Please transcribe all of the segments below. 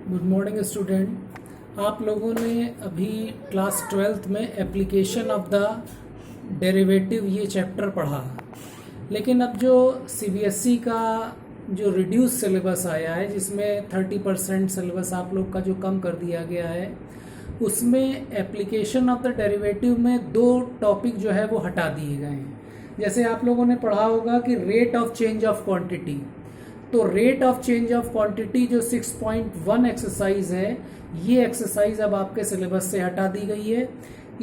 Good morning student. आप लोगों ने अभी क्लास 12th में एप्लीकेशन ऑफ द डेरिवेटिव ये चैप्टर पढ़ा, लेकिन अब जो सीबीएसई का जो रिड्यूस सिलेबस आया है, जिसमें 30% सिलेबस आप लोग का जो कम कर दिया गया है, उसमें एप्लीकेशन ऑफ द डेरिवेटिव में 2 टॉपिक जो है वो हटा दिए गए हैं। जैसे आप लोगों ने पढ़ा होगा कि rate of change of quantity, तो rate of change of quantity जो 6.1 एक्सरसाइज है, ये एक्सरसाइज अब आपके सिलेबस से हटा दी गई है।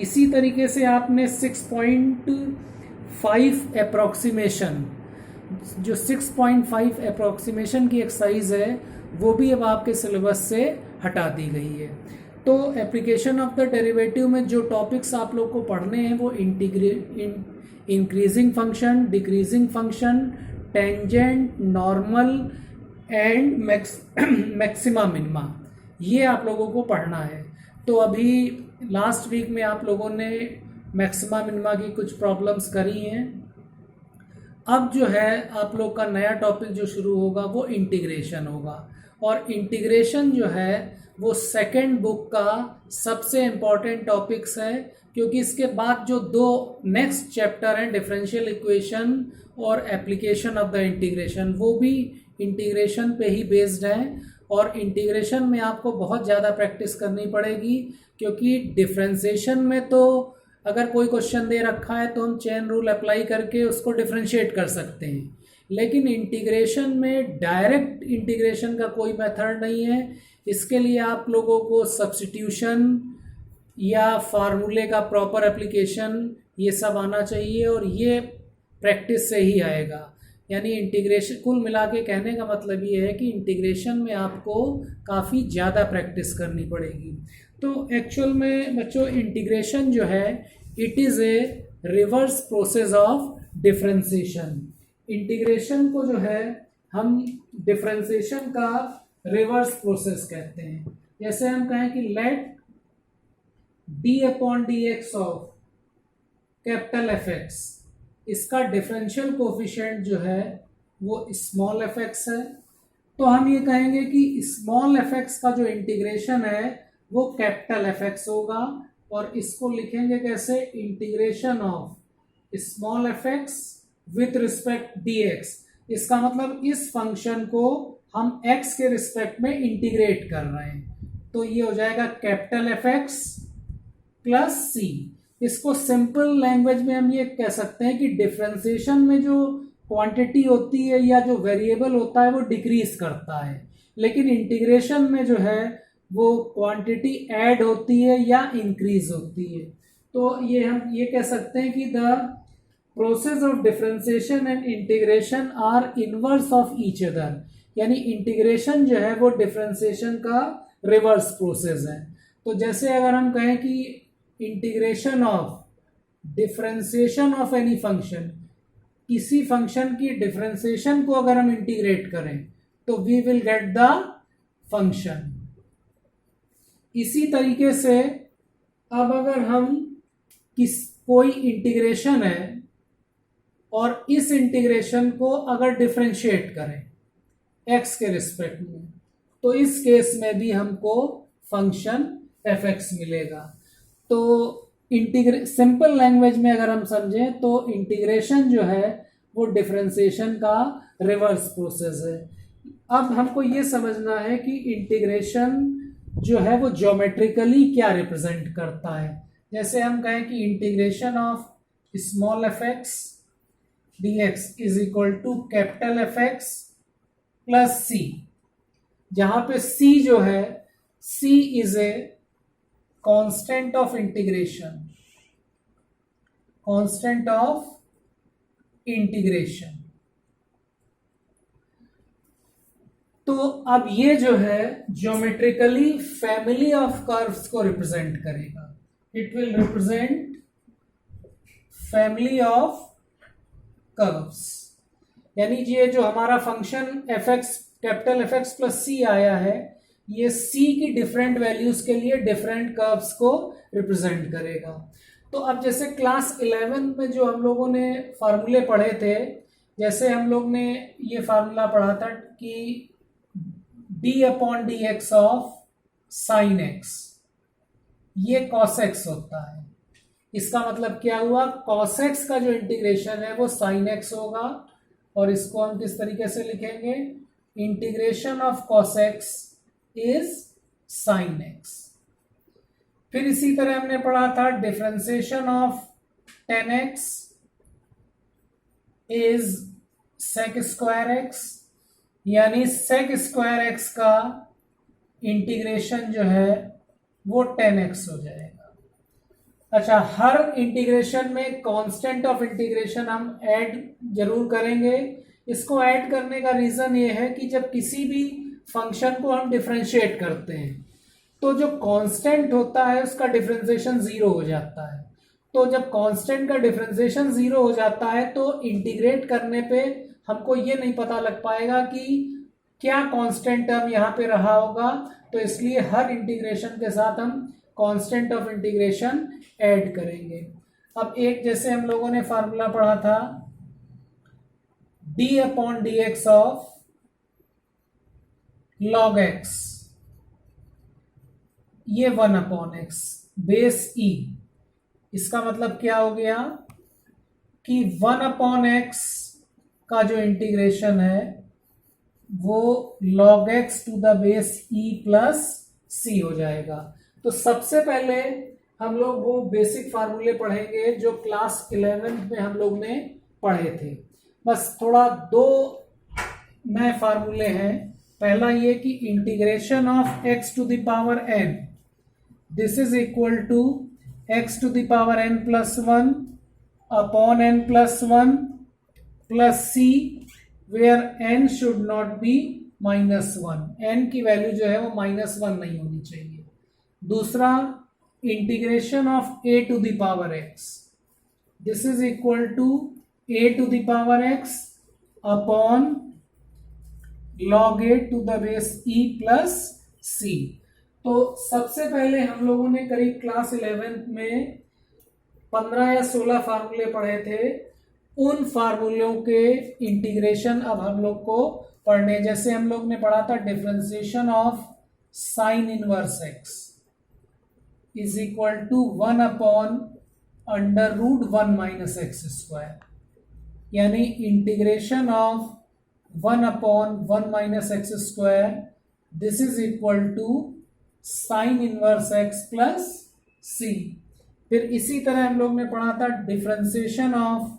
इसी तरीके से आपने 6.5 अप्रोक्सीमेशन, जो 6.5 अप्रोक्सीमेशन की एक्सरसाइज है, वो भी अब आपके सिलेबस से हटा दी गई है। तो एप्लीकेशन ऑफ द डेरिवेटिव में जो टॉपिक्स आप लोग को पढ़ने हैं वो increasing function, decreasing function, tangent, normal and maxima minima, ये आप लोगों को पढ़ना है। तो अभी लास्ट वीक में आप लोगों ने मैक्सिमा मिनिमा की कुछ प्रॉब्लम्स करी हैं। अब जो है आप लोग का नया टॉपिक जो शुरू होगा वो इंटीग्रेशन होगा, और इंटीग्रेशन जो है वो सेकेंड बुक का सबसे इम्पॉर्टेंट टॉपिक्स है, क्योंकि इसके बाद जो 2 नेक्स्ट चैप्टर हैं, डिफरेंशियल इक्वेशन और एप्लीकेशन ऑफ द इंटीग्रेशन, वो भी इंटीग्रेशन पे ही बेस्ड है। और इंटीग्रेशन में आपको बहुत ज़्यादा प्रैक्टिस करनी पड़ेगी, क्योंकि डिफरेंशिएशन में तो अगर कोई क्वेश्चन दे रखा है तो हम चेन रूल अप्लाई करके उसको डिफरेंशिएट कर सकते हैं, लेकिन इंटीग्रेशन में डायरेक्ट इंटीग्रेशन का कोई मेथड नहीं है। इसके लिए आप लोगों को सब्स्टिट्यूशन या फार्मूले का प्रॉपर एप्लीकेशन ये सब आना चाहिए, और ये प्रैक्टिस से ही आएगा। यानी इंटीग्रेशन, कुल मिला के कहने का मतलब ये है कि इंटीग्रेशन में आपको काफ़ी ज़्यादा प्रैक्टिस करनी पड़ेगी। तो एक्चुअल में बच्चों, इंटीग्रेशन जो है it is a reverse process of differentiation. Integration को जो है हम डिफरेंशिएशन का रिवर्स प्रोसेस कहते हैं। जैसे हम कहें कि let d/dx of capital fx, इसका डिफरेंशियल कोफिशिएंट जो है वो स्मॉल fx है, तो हम ये कहेंगे कि स्मॉल fx का जो इंटीग्रेशन है वो कैपिटल fx होगा, और इसको लिखेंगे कैसे? Integration of small fx with respect dx। इसका मतलब इस फंक्शन को हम x के रिस्पेक्ट में इंटीग्रेट कर रहे हैं, तो ये हो जाएगा कैपिटल fx प्लस c। इसको सिंपल लैंग्वेज में हम ये कह सकते हैं कि डिफरेंशिएशन में जो क्वांटिटी होती है या जो वेरिएबल होता है वो डिक्रीज करता है, लेकिन इंटीग्रेशन में जो है वो क्वांटिटी ऐड होती है या इंक्रीज होती है। तो ये हम ये कह सकते हैं कि the process of differentiation and integration are inverse of each other, यानी इंटीग्रेशन जो है वो डिफरेंशिएशन का रिवर्स प्रोसेस है। तो जैसे अगर हम कहें कि integration of differentiation of any function, किसी फंक्शन की डिफरेंशिएशन को अगर हम इंटीग्रेट करें तो we will get the function. इसी तरीके से अब अगर हम कोई इंटीग्रेशन है और इस इंटीग्रेशन को अगर डिफरेंशिएट करें x के रिस्पेक्ट में, तो इस केस में भी हमको फंक्शन fx मिलेगा। तो सिंपल लैंग्वेज में अगर हम समझें तो इंटीग्रेशन जो है वो डिफरेंशिएशन का रिवर्स प्रोसेस है। अब हमको ये समझना है कि इंटीग्रेशन जो है वो ज्योमेट्रिकली क्या रिप्रेजेंट करता है। जैसे हम कहें कि integration of small fx dx is equal to capital fx plus c, जहां पे c जो है, c is a constant of integration, constant of integration. तो अब ये जो है ज्योमेट्रिकली फैमिली ऑफ कर्व्स को रिप्रेजेंट करेगा। It will represent family of curves, यानी ये जो हमारा function fx capital fx plus c आया है, ये c की डिफरेंट वैल्यूज के लिए डिफरेंट कर्व्स को रिप्रेजेंट करेगा। तो अब जैसे क्लास 11 में जो हम लोगों ने फार्मूले पढ़े थे, जैसे हम लोग ने ये फार्मूला पढ़ा था कि D upon D x of sine x, ये कॉस एक्स होता है। इसका मतलब क्या हुआ, कॉस एक्स का जो इंटीग्रेशन है वो साइन एक्स होगा, और इसको हम किस तरीके से लिखेंगे, integration of cos x is sine x. फिर इसी तरह हमने पढ़ा था differentiation of tan x is sec square x, यानी सेक स्क्वायर एक्स का इंटीग्रेशन जो है वो 10x हो जाएगा। अच्छा, हर इंटीग्रेशन में कांस्टेंट ऑफ इंटीग्रेशन हम ऐड जरूर करेंगे। इसको ऐड करने का रीजन ये है कि जब किसी भी फंक्शन को हम डिफरेंशिएट करते हैं तो जो कांस्टेंट होता है उसका डिफरेंशिएशन 0 हो जाता है। तो जब कांस्टेंट का डिफरेंशिएशन 0 हो जाता है तो इंटीग्रेट करने पे हमको ये नहीं पता लग पाएगा कि क्या कांस्टेंट टर्म यहाँ पे रहा होगा। तो इसलिए हर इंटीग्रेशन के साथ हम कांस्टेंट ऑफ इंटीग्रेशन ऐड करेंगे। अब एक जैसे हम लोगों ने फार्मूला पढ़ा था D upon D x of log x, ये 1 अपॉन एक्स बेस ई। इसका मतलब क्या हो गया कि 1 अपॉन एक्स का जो इंटीग्रेशन है वो log x to the base e plus C हो जाएगा। तो सबसे पहले हम लोग वो बेसिक फार्मूले पढ़ेंगे जो क्लास 11th में हम लोग ने पढ़े थे। बस थोड़ा दो नए फार्मूले हैं। पहला ये कि integration of x to the power n, this is equal to x to the power n plus 1 upon n plus 1 plus c, where n should not be -1, n की वैल्यू जो है वो -1 नहीं होनी चाहिए। दूसरा, integration of a to the power x, this is equal to a to the power x upon log a to the base e plus c। तो सबसे पहले हम लोगों ने करीब क्लास 11th में 15 या 16 फार्मूले पढ़े थे। उन फार्मूलों के इंटीग्रेशन अब हम लोग को पढ़ने, जैसे हम लोग ने पढ़ा था differentiation of sine inverse X is equal to 1 upon under root 1 minus X square, यानी integration of 1 upon 1 minus X square, this is equal to sine inverse X plus C. फिर इसी तरह हम लोग ने पढ़ा था differentiation of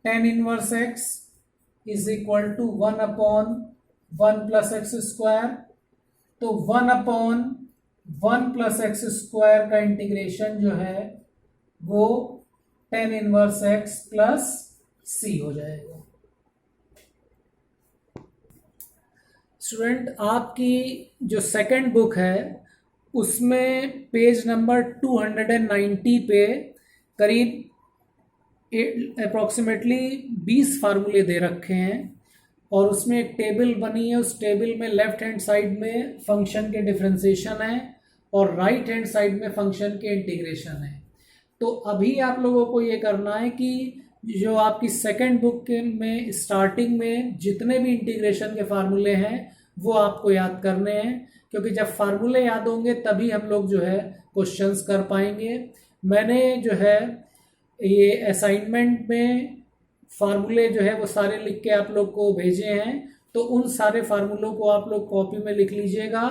tan inverse x is equal to 1 upon 1 plus X square. तो 1 अपॉन 1 प्लस एक्स स्क्वायर का इंटीग्रेशन जो है वो tan inverse x plus c हो जाएगा। स्टूडेंट, आपकी जो सेकंड बुक है उसमें पेज नंबर 290 पे करीब अप्रॉक्सीमेटली 20 फार्मूले दे रखे हैं, और उसमें एक टेबल बनी है। उस टेबल में लेफ्ट हैंड साइड में फंक्शन के डिफरेंशिएशन है और राइट हैंड साइड में फंक्शन के इंटीग्रेशन है। तो अभी आप लोगों को ये करना है कि जो आपकी सेकंड बुक में स्टार्टिंग में जितने भी इंटीग्रेशन के फार्मूले हैं वो आपको याद करने हैं, क्योंकि जब फार्मूले याद होंगे तभी हम लोग जो है क्वेश्चंस कर पाएंगे। मैंने जो है ये असाइनमेंट में फार्मूले जो है वो सारे लिख के आप लोग को भेजे हैं, तो उन सारे फार्मूलों को आप लोग कॉपी में लिख लीजिएगा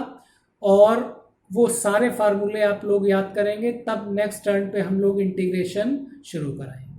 और वो सारे फार्मूले आप लोग याद करेंगे, तब नेक्स्ट टर्न पे हम लोग इंटीग्रेशन शुरू कराएंगे।